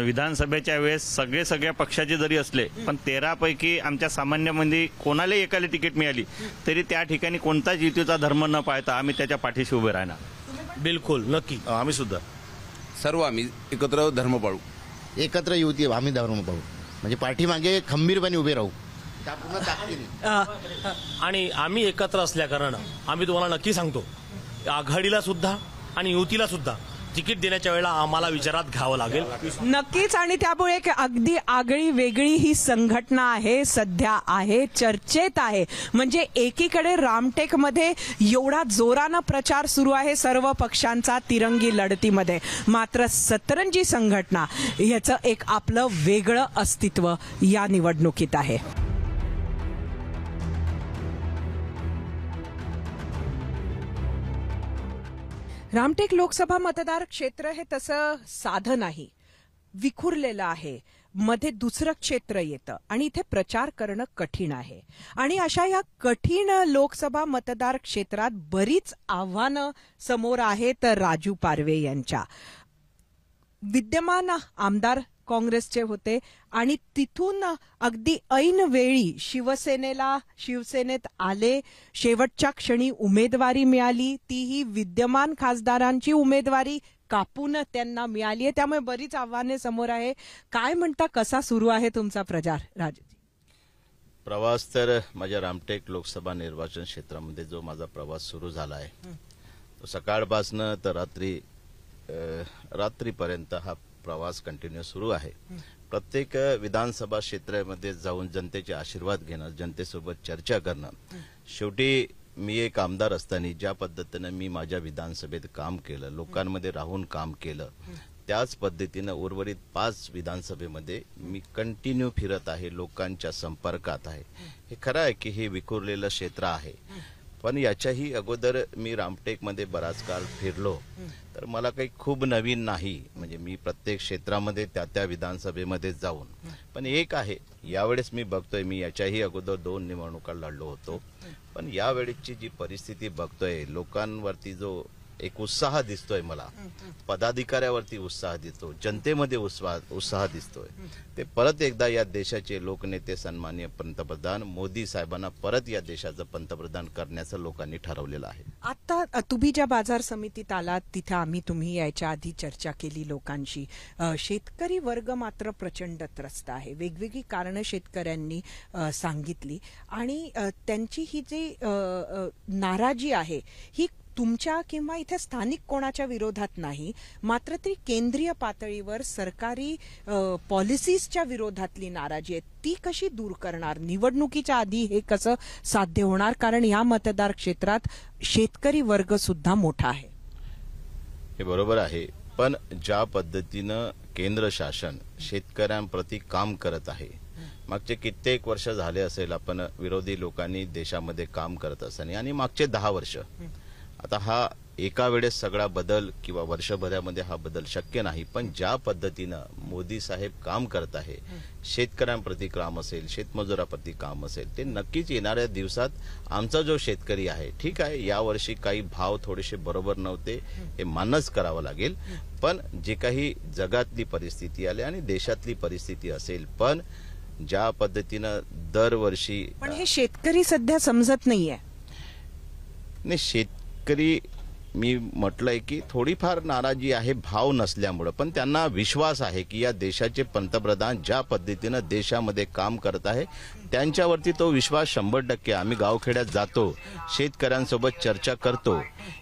विधानसभेच्या वेळेस सगळ्या पक्षाचे जरी असले, पण 13 पैकी आमच्या सामान्यामध्ये कोणालाही एकाला तिकीट मिळाली तरी त्या ठिकाणी कोणताच युतीचा धर्म न पाळता आम्ही त्याच्या पाठीशी उभे राहणार. बिलकुल, नक्की. आम्ही सुद्धा सर्व आम्ही एकत्र धर्म पाळू, एकत्र युती आम्ही धर्म पाळू, म्हणजे पाठीमागे खंबीरपणे उभे राहू. आणि आम्ही एकत्र असल्या कारण आम्ही तुम्हाला नक्की सांगतो, आघाडीला सुद्धा आणि युतीला सुद्धा तिकीट देण्याच्या वेळेला आम्हाला विचारात घ्यावं लागेल. नक्कीच. आणि त्यामुळे एक अगदी आगळी वेगळी ही संघटना आहे, सध्या आहे, चर्चेत आहे. म्हणजे एकीकडे रामटेकमध्ये एवढा जोरानं प्रचार सुरू आहे सर्व पक्षांचा तिरंगी लढतीमध्ये, मात्र सतरंजी संघटना याचं एक आपलं वेगळं अस्तित्व या निवडणुकीत आहे. रामटेक लोकसभा मतदार क्षेत्र हे तसं साधं नाही, विखुरलेलं आहे. मध्ये दुसरं क्षेत्र येतं आणि इथे प्रचार करणं कठीण आहे. आणि अशा या कठीण लोकसभा मतदार क्षेत्रात बरीच आव्हानं समोर आहेत राजू पारवे यांच्या. विद्यमान आमदार काँग्रेसचे होते आणि तिथून अगदी ऐन वेळी शिवसेनेत आले, शेवटच्या क्षणी उमेदवारी मिळाली, तीही विद्यमान खासदारांची उमेदवारी कापून त्यांना मिळाली आहे. त्यामुळे बरीच आव्हाने समोर आहे. काय म्हणता, कसा सुरू आहे तुमचा प्रचार राजूजी? प्रवास तर माझ्या रामटेक लोकसभा निर्वाचन क्षेत्रामध्ये जो माझा प्रवास सुरू झाला आहे तो सकाळपासून तर रात्रीपर्यंत हा प्रवास कंटिन्यू सुरू आहे. प्रत्येक विधानसभा क्षेत्रामध्ये जाऊन जनतेचे आशीर्वाद घेणं, जनतेसोबत चर्चा करणं. शेवटी मी एक आमदार असताना ज्या पद्धतीनं मी माझ्या विधानसभेत काम केलं, लोकांमध्ये राहून काम केलं, त्याच पद्धतीनं उर्वरित 5 विधानसभेमध्ये मी कंटिन्यू फिरत आहे, लोकांच्या संपर्कात आहे. हे खरं आहे की हे विखुरलेलं क्षेत्र आहे, पण याच्याही अगोदर मी रामटेकमध्ये बराच काळ फिरलो, तर मला काही खूप नवीन नाही. म्हणजे मी प्रत्येक क्षेत्रामध्ये त्या विधानसभेमध्ये जाऊन, पण एक आहे यावेळेस मी बघतोय, मी याच्याही अगोदर 2 निवडणुका लढलो होतो, पण यावेळेची जी परिस्थिती बघतोय, लोकांवरती जो एक उत्साह दिसतोय मला, पदाधिकाऱ्यावरती उत्साह दिसतो, जनतेमध्ये उत्साह दिसतोय. ते परत एकदा या देशाचे लोकनेते सन्माननीय पंतप्रधान मोदी साहेबांना परत या देशाचं पंतप्रधान करण्याचं लोकांनी ठरवलेलं आहे. आता तुम्ही ज्या बाजार समितीत आलात तिथे तुम्ही याच्या आधी चर्चा केली लोकांशी. शेतकरी वर्ग मात्र प्रचंड त्रस्त आहे. वेगवेगळी कारणं शेतकऱ्यांनी सांगितली आणि त्यांची ही जी नाराजी आहे ही तुमच्या किंवा इथे स्थानिक कोणाच्या विरोधात नाही, मात्र ती केंद्रीय पातळीवर सरकारी पॉलिसीजच्या विरोधातली नाराजी आहे. ती कशी दूर करणार? निवडणुकीच्या आधी हे कसं साध्य होणार? कारण या मतदार क्षेत्रात शेतकरी वर्ग सुद्धा मोठा आहे. हे बरोबर आहे, पण ज्या पद्धतीनं केंद्र शासन शेतकऱ्यांप्रती काम करत आहे, मागचे कित्येक वर्ष झाले असेल आपण विरोधी लोकांनी देशामध्ये काम करत असताना, आणि मागचे 10 वर्ष, आता हा एका वेळेस सगळा बदल किंवा वर्षभरामध्ये हा बदल शक्य नाही, पण ज्या पद्धतीनं मोदी साहेब काम करत आहे, शेतकऱ्यांप्रती काम असेल, शेतमजुराप्रती काम असेल, ते नक्कीच येणाऱ्या दिवसात आमचा जो शेतकरी आहे, ठीक आहे यावर्षी काही भाव थोडेसे बरोबर नव्हते हे मान्यच करावं लागेल, पण जे काही जगातली परिस्थिती आली आणि देशातली परिस्थिती असेल, पण ज्या पद्धतीनं दरवर्षी, पण हे शेतकरी सध्या समजत नाहीये. नाही, शेतकरी मी म्हटलंय की थोडीफार नाराजी आहे भाव नसल्यामुळं, पण त्यांना विश्वास आहे की या देशाचे पंतप्रधान ज्या पद्धतीनं देशामध्ये काम करत आहे त्यांच्यावरती तो विश्वास 100%. आम्ही गावखेड्यात जातो, शेतकऱ्यांसोबत चर्चा करतो.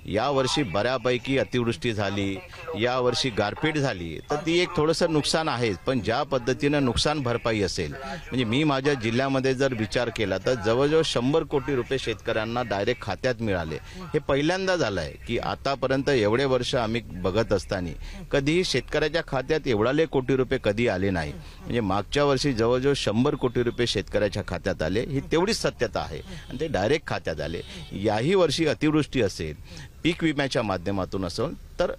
यावर्षी बऱ्यापैकी अतिवृष्टी झाली, यावर्षी गारपीट झाली, तर ती एक थोडंसं नुकसान आहे, पण ज्या पद्धतीनं नुकसान भरपाई असेल, म्हणजे मी माझ्या जिल्ह्यामध्ये जर विचार केला तर जवळजवळ 100 कोटी रुपये शेतकऱ्यांना डायरेक्ट खात्यात मिळाले. हे पहिल्यांदा झालं आहे की आतापर्यंत एवढे वर्ष आम्ही बघत असताना कधीही शेतकऱ्याच्या खात्यात एवढाले कोटी रुपये कधी आले नाही. म्हणजे मागच्या वर्षी जवळजवळ 100 कोटी रुपये शेतकऱ्याच्या खात्यात आले, ही तेवढीच सत्यता आहे आणि ते डायरेक्ट खात्यात आले. याही वर्षी अतिवृष्टी असेल, पीक विम्याच्या माध्यमातून असेल, तर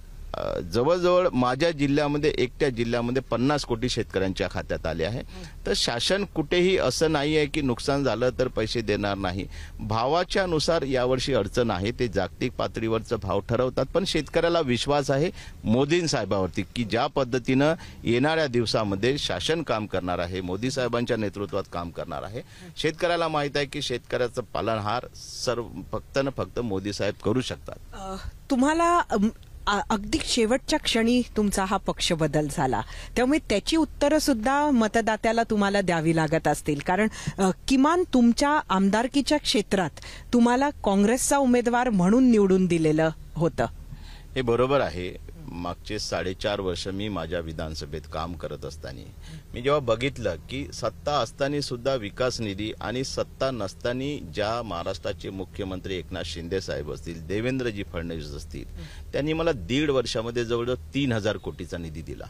जवळजवळ माझ्या जिल्ह्यामध्ये एकट्या जिल्ह्यामध्ये 50 कोटी शेतकऱ्यांच्या खात्यात आले आहे. तर शासन कुठेही असं नाही आहे की नुकसान झालं तर पैसे देणार नाही. भावाच्या नुसार यावर्षी अडचण आहे, ते जागतिक पातळीवरचा भाव ठरवतात, पण शेतकऱ्याला विश्वास आहे मोदी साहेबांवरती की ज्या पद्धतीनं येणाऱ्या दिवसामध्ये शासन काम करणार आहे, मोदी साहेबांच्या नेतृत्वात काम करणार आहे. शेतकऱ्याला माहित आहे की शेतकऱ्याचं पालनहार फक्त मोदी साहेब करू शकतात. तुम्हाला अगदी शेवटच्या क्षणी तुमचा हा पक्ष बदल झाला, त्यामुळे त्याची उत्तरं सुद्धा मतदात्याला तुम्हाला द्यावी लागत असतील, कारण किमान तुमच्या आमदारकीच्या क्षेत्रात तुम्हाला काँग्रेसचा उमेदवार म्हणून निवडून दिलेलं होतं. हे बरोबर आहे. मागचे 4.5 वर्ष मी माझ्या विधानसभेत काम करत असताना मी जेव्हा बघितलं की सत्ता असताना सुद्धा विकास निधी आणि सत्ता नसताना ज्या महाराष्ट्राचे मुख्यमंत्री एकनाथ शिंदे साहेब असतील, देवेंद्रजी फडणवीस असतील, त्यांनी मला 1.5 वर्षामध्ये जवळजवळ 3000 कोटीचा निधी दिला.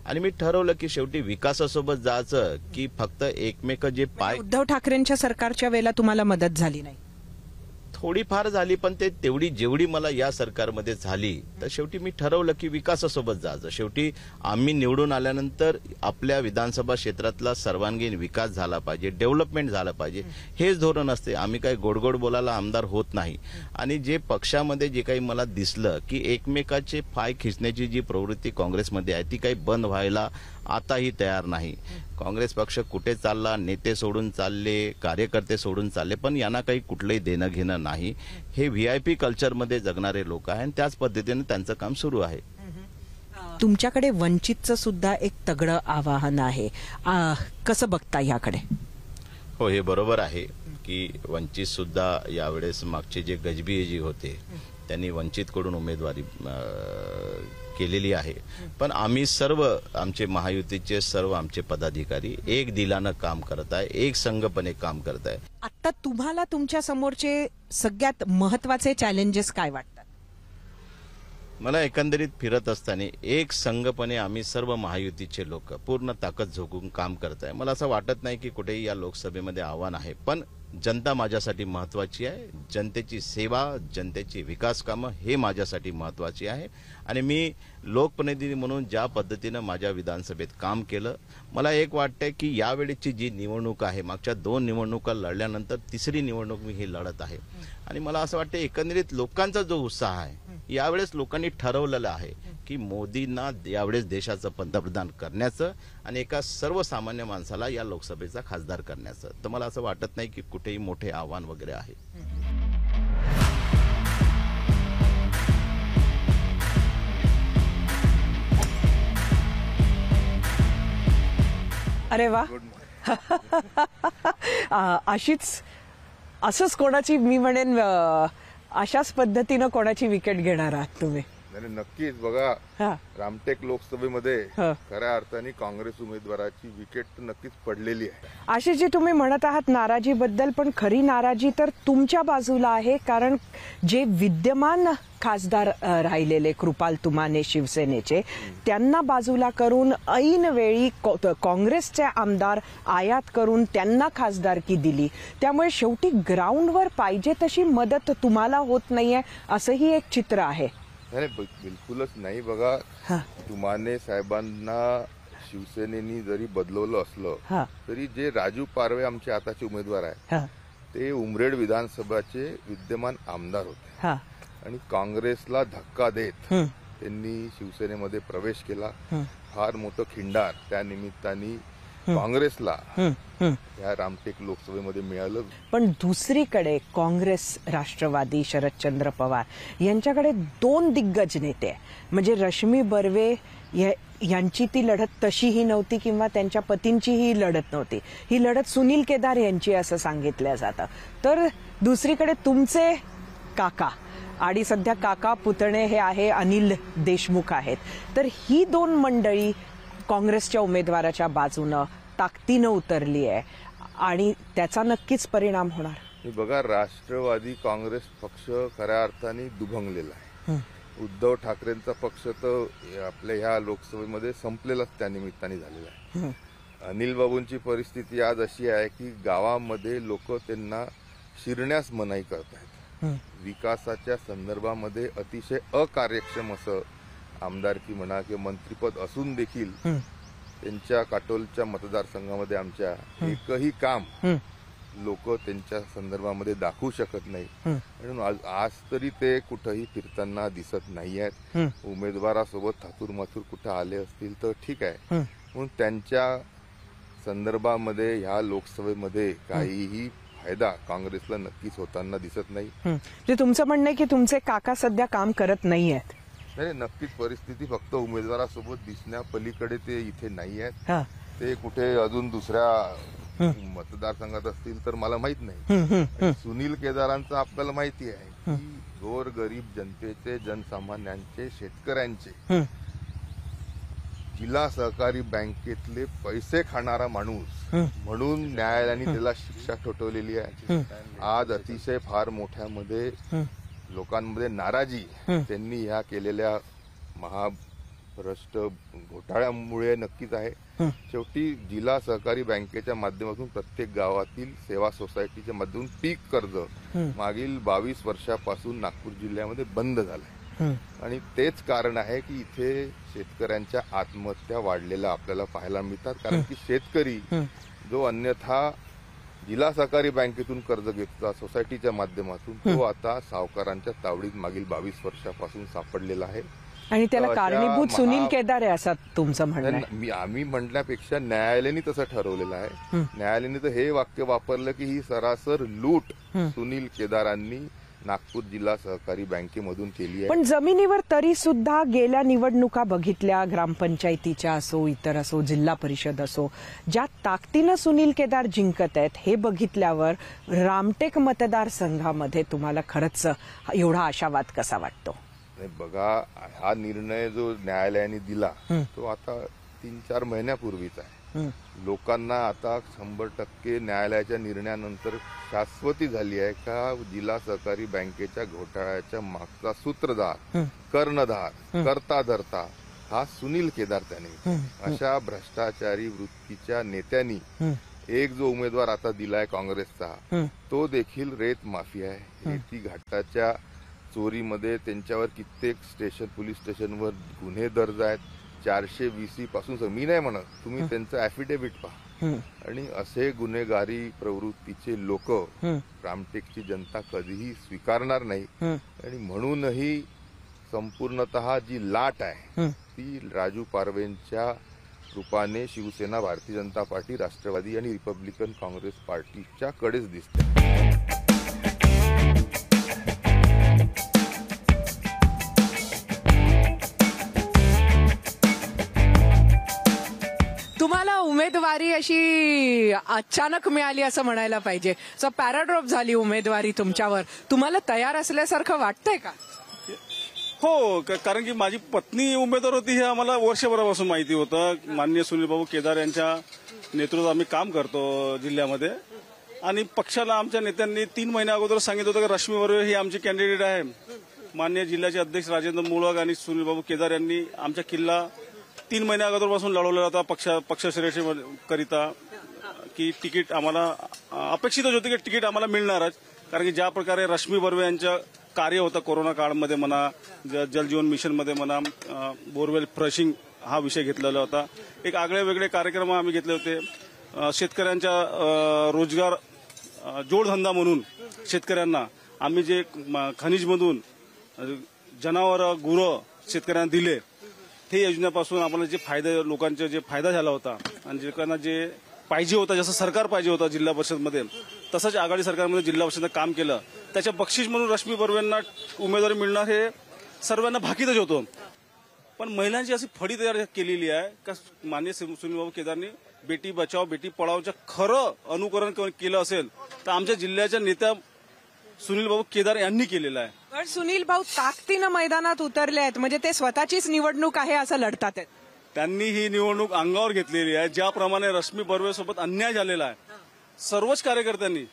आणि मी ठरवलं की शेवटी विकासासोबत जायचं की फक्त एकमेक जे पाय. उद्धव ठाकरेंच्या सरकारच्या वेळेला तुम्हाला मदत झाली नाही? थोडीफार झाली, पण ते तेवढी जेवढी मला या सरकारमध्ये झाली, तर शेवटी मी ठरवलं की विकासासोबत जायचं. शेवटी आम्ही निवडून आल्यानंतर आपल्या विधानसभा क्षेत्रातला सर्वांगीण विकास झाला पाहिजे, डेव्हलपमेंट झालं पाहिजे, हेच धोरण असते. आम्ही काही गोडगोड बोलायला आमदार होत नाही. आणि जे पक्षामध्ये जे काही मला दिसलं की एकमेकाचे पाय खिचण्याची जी प्रवृत्ती काँग्रेसमध्ये आहे ती काही बंद व्हायला आताही तयार नाही. काँग्रेस पक्ष कुठे चालला, नेते सोडून चालले, कार्यकर्ते सोडून चालले, पण यांना काही कुठलंही देणं घेणं नाही. हे VIP कल्चरमध्ये जगणारे लोक आहेत आणि त्याच पद्धतीने त्यांचं काम सुरू आहे. तुमच्याकडे वंचितचं सुद्धा एक तगडं आवाहन आहे, कसं बघता याकडे? हो, हे बरोबर आहे की वंचित सुद्धा यावेळेस मागचे जे गजबीजी होते त्यांनी वंचितकडून उमेदवारी केलेली आहे, पण आम्ही सर्व आमचे महायुतीचे सर्व आमचे पदाधिकारी एक दिलानं काम करत आहे, एक संघपणे काम करत आहे. आता तुम्हाला तुमच्या समोरचे सगळ्यात महत्वाचे चॅलेंजेस काय वाटतात? मला एकंदरीत फिरत असताना एक संघपणे आम्ही सर्व महायुतीचे लोक पूर्ण ताकद झोकून काम करत आहे. मला असं वाटत नाही की कुठेही या लोकसभेमध्ये आव्हान आहे, पण जनता माझ्यासाठी महत्वाची आहे. जनतेची सेवा, जनतेची विकास कामं हे माझ्यासाठी महत्वाची आहे. आणि मी लोकप्रतिनिधी म्हणून ज्या पद्धतीनं माझ्या विधानसभेत काम केलं, मला एक वाटतंय की यावेळीची जी निवडणूक आहे, मागच्या 2 निवडणुका लढल्यानंतर 3री निवडणूक मी ही लढत आहे. आणि मला असं वाटतं एकंदरीत लोकांचा जो उत्साह आहे यावेळेस लोकांनी ठरवलेलं आहे की मोदींना यावेळेस देशाचं पंतप्रधान करण्याचं आणि एका सर्वसामान्य माणसाला या लोकसभेचा खासदार करण्याचं. तर मला असं वाटत नाही की कुठेही मोठे आव्हान वगैरे आहे. अरे वा. असंच कोणाची मी म्हणेन अशाच पद्धतीनं कोणाची विकेट घेणार आहात तुम्ही? नाही नक्कीच. बघा रामटेक लोकसभेमध्ये खऱ्या अर्थाने काँग्रेस उमेदवाराची विकेट नक्कीच पडलेली आहे. अशी जी तुम्ही म्हणत आहात नाराजीबद्दल, पण खरी नाराजी तर तुमच्या बाजूला आहे, कारण जे विद्यमान खासदार राहिलेले कृपाल तुमाने शिवसेनेचे, त्यांना बाजूला करून ऐन वेळी काँग्रेसचे आमदार आयात करून त्यांना खासदारकी दिली. त्यामुळे शेवटी ग्राउंडवर पाहिजे तशी मदत तुम्हाला होत नाहीये, असंही एक चित्र आहे. नाही बिलकुलच नाही. बघा तुमाने साहेबांना शिवसेनेनी जरी बदलवलं असलं तरी जे राजू पारवे आमचे आताचे उमेदवार आहेत ते उमरेड विधानसभाचे विद्यमान आमदार होते आणि काँग्रेसला धक्का देत त्यांनी शिवसेनेमध्ये प्रवेश केला. फार मोठं खिंडार त्या निमित्ताने काँग्रेसला या रामटेक लोकसभेमध्ये मिळालं. पण दुसरीकडे काँग्रेस, राष्ट्रवादी, शरदचंद्र पवार यांच्याकडे 2 दिग्गज नेते, म्हणजे रश्मी बर्वे यांची ती लढत तशीही नव्हती किंवा त्यांच्या पतींची ही लढत नव्हती. ही लढत सुनील केदार यांची असं सांगितलं जातं. तर दुसरीकडे तुमचे काका आणि सध्या काका पुतणे हे आहे अनिल देशमुख आहेत. तर ही 2 मंडळी काँग्रेसच्या उमेदवाराच्या बाजूनं ताकदीनं उतरली आहे आणि त्याचा नक्कीच परिणाम होणार. बघा राष्ट्रवादी काँग्रेस पक्ष खऱ्या अर्थाने दुभंगलेला आहे. उद्धव ठाकरेंचा पक्ष तर आपल्या ह्या लोकसभेमध्ये संपलेलाच त्या निमित्ताने झालेला आहे. अनिल बाबूंची परिस्थिती आज अशी आहे की गावामध्ये लोक त्यांना शिरण्यास मनाई करत आहेत. विकासाच्या संदर्भामध्ये अतिशय अकार्यक्षम असं आमदारकी म्हणा किंवा मंत्रीपद असून देखील त्यांच्या काटोलच्या मतदारसंघामध्ये आमच्या एकही काम लोक त्यांच्या संदर्भामध्ये दाखवू शकत नाही. म्हणून आज तरी ते कुठंही फिरताना दिसत नाही आहेत. उमेदवारासोबत थातूरमाथूर कुठं आले असतील तर ठीक आहे, म्हणून त्यांच्या संदर्भामध्ये ह्या लोकसभेमध्ये काहीही फायदा काँग्रेसला नक्कीच होताना दिसत नाही. तुमचं म्हणणं आहे की तुमचे काका सध्या काम करत नाही आहेत? नाही नक्कीच परिस्थिती फक्त उमेदवारासोबत दिसण्या पलीकडे ते इथे नाही आहेत. ते कुठे अजून दुसऱ्या मतदारसंघात असतील तर मला माहित नाही. सुनील केदारांचं आपल्याला माहिती आहे की गोर गरीब जनतेचे, जनसामान्यांचे, शेतकऱ्यांचे जिल्हा सहकारी बँकेतले पैसे खाणारा माणूस म्हणून न्यायालयाने त्याला शिक्षा ठोठवलेली आहे. आज अतिशय फार मोठ्यामध्ये लोकांमध्ये नाराजी त्यांनी ह्या केलेल्या महाभ्रष्ट घोटाळ्यामुळे नक्कीच आहे. शेवटी जिल्हा सहकारी बँकेच्या माध्यमातून प्रत्येक गावातील सेवा सोसायटीच्या माध्यमातून पीक कर्ज मागील 22 वर्षापासून नागपूर जिल्ह्यामध्ये बंद झालंय आणि तेच कारण आहे की इथे शेतकऱ्यांच्या आत्महत्या वाढलेल्या आपल्याला पाहायला मिळतात. कारण की शेतकरी जो अन्यथा जिल्हा सहकारी बँकेतून कर्ज घेतला सोसायटीच्या माध्यमातून, तो आता सावकारांच्या तावडीत मागील 22 वर्षापासून सापडलेला आहे आणि त्याला कारणीभूत सुनील केदार आहे असं तुमचं म्हणणं आहे? आम्ही म्हटल्यापेक्षा न्यायालयाने तसं ठरवलेलं आहे. न्यायालयाने तर हे वाक्य वापरलं की ही सरासर लूट सुनील केदारांनी नागपूर जिल्हा सहकारी बँकेमधून केली आहे. पण जमिनीवर तरी सुद्धा गेल्या निवडणुका बघितल्या, ग्रामपंचायतीच्या असो, इतर असो, जिल्हा परिषद असो, ज्या ताकदीनं सुनील केदार जिंकत आहेत हे बघितल्यावर रामटेक मतदारसंघामध्ये तुम्हाला खरंच एवढा आशावाद कसा वाटतो? बघा हा निर्णय जो न्यायालयाने दिला तो आता 3-4 महिन्यापूर्वीच आहे. लोकांना आता 100% न्यायालयाच्या निर्णयानंतर शाश्वती झाली आहे का जिल्हा सहकारी बँकेच्या घोटाळ्याच्या मागचा सूत्रधार, कर्णधार, कर्ता धर्ता हा सुनील केदार त्याने. अशा भ्रष्टाचारी वृत्तीच्या नेत्यांनी एक जो उमेदवार आता दिलाय काँग्रेसचा तो देखील रेत माफिया आहे. रेती घाटाच्या चोरीमध्ये त्यांच्यावर कित्येक पोलीस स्टेशनवर गुन्हे दर्ज आहेत. 420 पासून मी नाही म्हणत, तुम्ही त्यांचं ऍफिडेव्हिट पहा. आणि असे गुन्हेगारी प्रवृत्तीचे लोक रामटेकची जनता कधीही स्वीकारणार नाही. आणि म्हणूनही संपूर्णतः जी लाट आहे ती राजू पारवेंच्या रूपाने शिवसेना, भारतीय जनता पार्टी, राष्ट्रवादी आणि रिपब्लिकन काँग्रेस पार्टीच्या कडेच दिसते. तुम्हाला उमेदवारी अशी अचानक मिळाली असं म्हणायला पाहिजे. पॅराड्रॉप झाली उमेदवारी तुमच्यावर. तुम्हाला तयार असल्यासारखं वाटतंय का? हो, कारण की माझी पत्नी उमेदवार होती हे आम्हाला वर्षभरापासून माहिती होतं. माननीय सुनील भाऊ केदार यांच्या नेतृत्वात आम्ही काम करतो जिल्ह्यामध्ये, आणि पक्षाला आमच्या नेत्यांनी 3 महिन्या अगोदर सांगितलं होतं की रश्मी वर्वे ही आमची कॅन्डिडेट आहे. माननीय जिल्ह्याचे अध्यक्ष राजेंद्र मुळक आणि सुनील भाऊ केदार यांनी आमच्या किल्ला 3 महिन्या अगोदरपासून लढवलेला होता पक्षश्रेष्ठीकरिता, की तिकीट आम्हाला अपेक्षितच होते की तिकीट आम्हाला मिळणारच. कारण की ज्या प्रकारे रश्मी बर्वे यांचं कार्य होतं कोरोना काळामध्ये म्हणा, जलजीवन मिशनमध्ये म्हणा, बोरवेल फ्लशिंग हा विषय घेतलेला होता. एक आगळे वेगळे कार्यक्रम आम्ही घेतले होते. शेतकऱ्यांच्या रोजगार जोडधंदा म्हणून शेतकऱ्यांना आम्ही जे खनिजमधून जनावरं, गुरं शेतकऱ्यांना दिले, ते योजनेपासून आम्हाला जे फायदा, लोकांचा जे फायदा झाला होता आणि लोकांना जे पाहिजे होतं, जसं सरकार पाहिजे होतं जिल्हा परिषदमध्ये, तसंच आघाडी सरकारमध्ये जिल्हा परिषदनं काम केलं. त्याच्या बक्षीस म्हणून रश्मी बर्वेंना उमेदवारी मिळणार हे सर्वांना भाकीतच होतं. पण महिलांची अशी फडी तयार केलेली आहे का माननीय सुनीलभाऊ केदारनी बेटी बचाव बेटी पढावचं खरं अनुकरण केलं असेल तर आमच्या जिल्ह्याच्या नेत्या सुनीलभाऊ केदार यांनी केलेलं आहे. पण सुनील भाऊ ताकदीनं मैदानात उतरले आहेत, म्हणजे ते स्वतःचीच निवडणूक आहे असं लढतात आहेत. त्यांनी ही निवडणूक अंगावर घेतलेली आहे. ज्याप्रमाणे रश्मी बर्वे सोबत अन्याय झालेला आहे, सर्वच कार्यकर्त्यांनी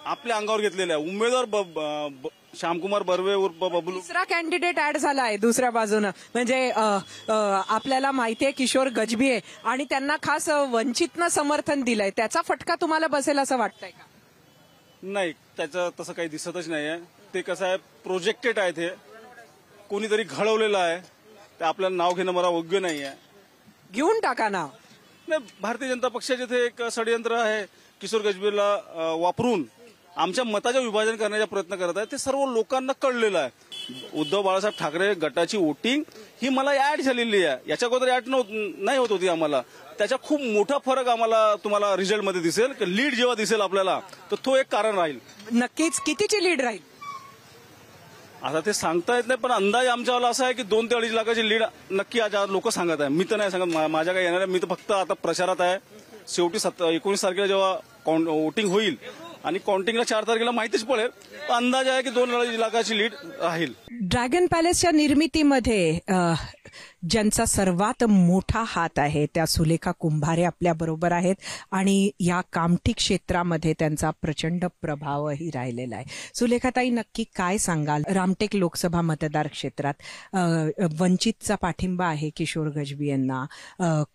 आपल्या अंगावर घेतलेला आहे. उमेदवार श्यामकुमार बर्वे उर्फ बबलू, दुसरा कॅन्डिडेट ऍड झाला आहे दुसऱ्या बाजूनं. म्हणजे आपल्याला माहितीये किशोर गजभिये, आणि त्यांना खास वंचितनं समर्थन दिलंय. त्याचा फटका तुम्हाला बसेल असं वाटतंय का? नाही, त्याचं तसं काही दिसतच नाहीये. ते कसं आहे, प्रोजेक्टेड आहे, ते कोणीतरी घडवलेलं आहे. ते आपल्याला नाव घेणं मला योग्य नाहीये. घेऊन टाका नाव. नाही, भारतीय जनता पक्षाचे ते एक षडयंत्र आहे. किशोर गजबीला वापरून आमच्या मताचं विभाजन करण्याचा प्रयत्न करत आहे. ते सर्व लोकांना कळलेलं आहे. उद्धव बाळासाहेब ठाकरे गटाची वोटिंग ही मला ऍड झालेली आहे. याच्या अगोदर ऍड नाही होत होती आम्हाला. त्याचा खूप मोठा फरक आम्हाला तुम्हाला रिझल्टमध्ये दिसेल. लीड जेव्हा दिसेल आपल्याला, तर तो एक कारण राहील. नक्कीच. कितीची लीड राहील आता ते सांगता येत नाही, पण अंदाज आमच्यावाला असा आहे की 2 ते 2.5 लाखाची लीड नक्की आज लोक सांगत आहे. मी तर नाही सांगत, माझ्या काय येणार आहे. मी तर फक्त आता प्रचारात आहे. शेवटी 19 तारखेला जेव्हा वोटिंग होईल आणि काउंटिंगला 4 तारखेला माहितीच पडेल, अंदाज आहे की 2 लाखाची लीड राहील. ड्रॅगन पॅलेसच्या निर्मितीमध्ये ज्यांचा सर्वात मोठा हात आहे त्या सुलेखा कुंभारे आपल्या बरोबर आहेत, आणि या कामठी क्षेत्रामध्ये त्यांचा प्रचंड प्रभावही राहिलेला आहे. सुलेखाताई, नक्की काय सांगाल? रामटेक लोकसभा मतदार क्षेत्रात वंचितचा पाठिंबा आहे किशोर गजभियेंना.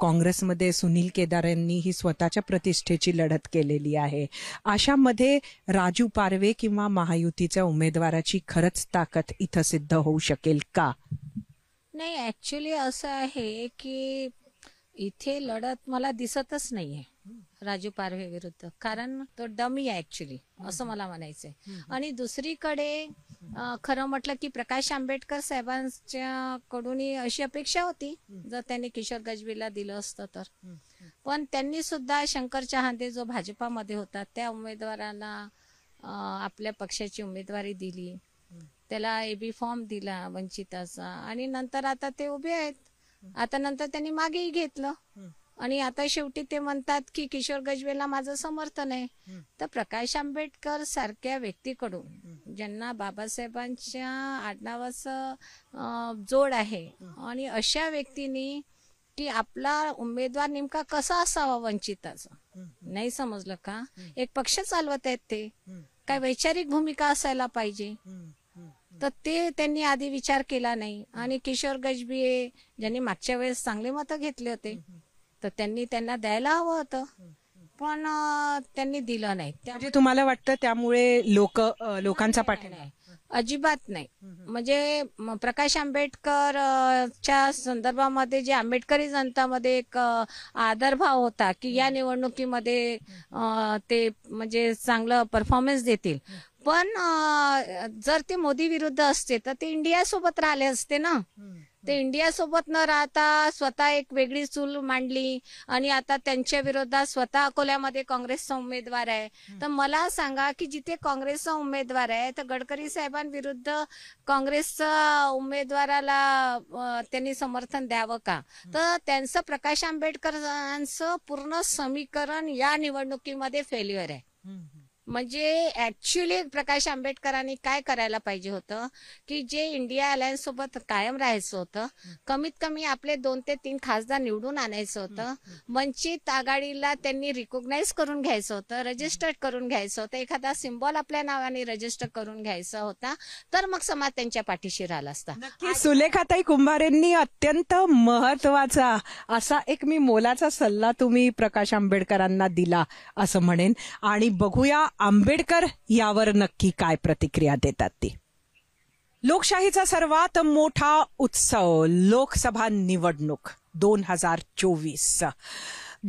काँग्रेसमध्ये सुनील केदार यांनी ही स्वतःच्या प्रतिष्ठेची लढत केलेली आहे. अशामध्ये राजू पारवे किंवा महायुतीच्या उमेदवाराची खरंच ताकद इथं सिद्ध होऊ शकेल का? नाही, ऍक्च्युली असं आहे की इथे लढत मला दिसतच नाहीये राजू पारवे विरुद्ध, कारण तो डमी आहे ऍक्च्युली, असं मला म्हणायचंय. आणि दुसरीकडे खरं म्हटलं की प्रकाश आंबेडकर साहेबांच्या कडूनही अशी अपेक्षा होती जर त्यांनी किशोर गजबीला दिलं असतं तर. पण त्यांनी सुद्धा शंकर चहांदे जो भाजपामध्ये होता त्या उमेदवाराला आपल्या पक्षाची उमेदवारी दिली. त्याला एबी फॉर्म दिला वंचिताचा, आणि नंतर आता ते उभे आहेत. आता नंतर त्यांनी मागेही घेतलं, आणि आता शेवटी ते म्हणतात की किशोर गजबेला माझं समर्थन आहे. तर प्रकाश आंबेडकर सारख्या व्यक्तीकडून, ज्यांना बाबासाहेबांच्या आडनावाचं जोड आहे, आणि अशा व्यक्तींनी की आपला उमेदवार नेमका कसा असावा वंचिताचा, नाही समजलं का? एक पक्ष चालवत आहेत ते, काय वैचारिक भूमिका असायला पाहिजे, तर ते त्यांनी आधी विचार केला नाही. आणि किशोर गजभिये ज्यांनी मागच्या वेळेस चांगले मतं घेतले होते, तर त्यांनी त्यांना द्यायला हवं होतं, पण त्यांनी दिलं नाही. म्हणजे तुम्हाला वाटतं त्यामुळे लोकांचा पाठिंबा? अजिबात नाही. म्हणजे प्रकाश आंबेडकरच्या संदर्भामध्ये जे आंबेडकरी जनतामध्ये एक आदरभाव होता की या निवडणुकीमध्ये ते म्हणजे चांगलं परफॉर्मन्स देतील, पण जर ते मोदी विरुद्ध असते तर ते इंडिया सोबत राहिले असते ना. ते इंडिया सोबत न राहता स्वतः एक वेगळी चूल मांडली आणि आता त्यांच्या विरोधात स्वतः अकोल्यामध्ये काँग्रेसचा उमेदवार आहे. तर मला सांगा की जिथे काँग्रेसचा उमेदवार आहे तर गडकरी साहेबांविरुद्ध काँग्रेसच्या उमेदवाराला त्यांनी समर्थन द्यावं का? तर त्यांचं प्रकाश आंबेडकरांचं पूर्ण समीकरण या निवडणुकीमध्ये फेल्युअर आहे. म्हणजे ऍक्च्युली प्रकाश आंबेडकरांनी काय करायला पाहिजे होतं की जे इंडिया अलायन्स सोबत कायम राहायचं होतं, कमीत कमी आपले 2 ते 3 खासदार निवडून आणायचं होतं. वंचित आघाडीला त्यांनी रिकॉग्नाइज करून घ्यायचं होतं, रजिस्टर करून घ्यायचं होतं, एखादा सिम्बॉल आपल्या नावाने रजिस्टर करून घ्यायचा होता, तर मग समाज त्यांच्या पाठीशी राहिला असता. सुलेखाताई कुंभारेंनी अत्यंत महत्वाचा असा एक मी मोलाचा सल्ला तुम्ही प्रकाश आंबेडकरांना दिला असं म्हणेन. आणि बघूया आंबेडकर यावर नक्की काय प्रतिक्रिया देतात ती. लोकशाहीचा सर्वात मोठा उत्सव लोकसभा निवडणूक 2024.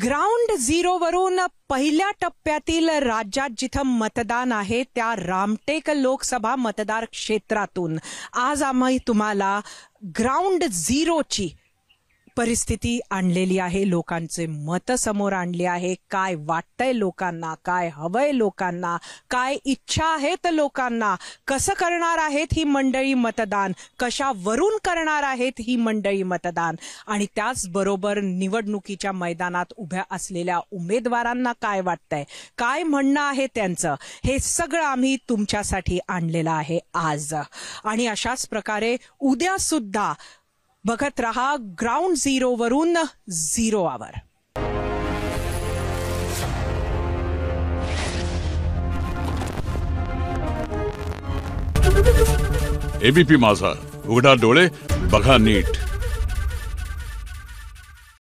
ग्राउंड झिरो वरून पहिल्या टप्प्यातील राज्यात जिथं मतदान आहे त्या रामटेक लोकसभा मतदार क्षेत्रातून आज आम्ही तुम्हाला ग्राउंड झिरोची परिस्थिती आणलेली आहे. लोकांचे मत समोर आणले आहे. काय वाटतंय लोकांना, काय हवंय लोकांना, काय इच्छा आहेत लोकांना, कसं करणार आहेत ही मंडळी मतदान, कशावरून करणार आहेत ही मंडळी मतदान, आणि त्याचबरोबर निवडणुकीच्या मैदानात उभ्या असलेल्या उमेदवारांना काय वाटतंय, काय म्हणणं आहे त्यांचं, हे सगळं आम्ही तुमच्यासाठी आणलेलं आहे आज. आणि अशाच प्रकारे उद्या सुद्धा बघत रहा ग्राउंड झिरो वरून झिरो आवर. एबीपी माझा, उघडा डोळे बघा नीट.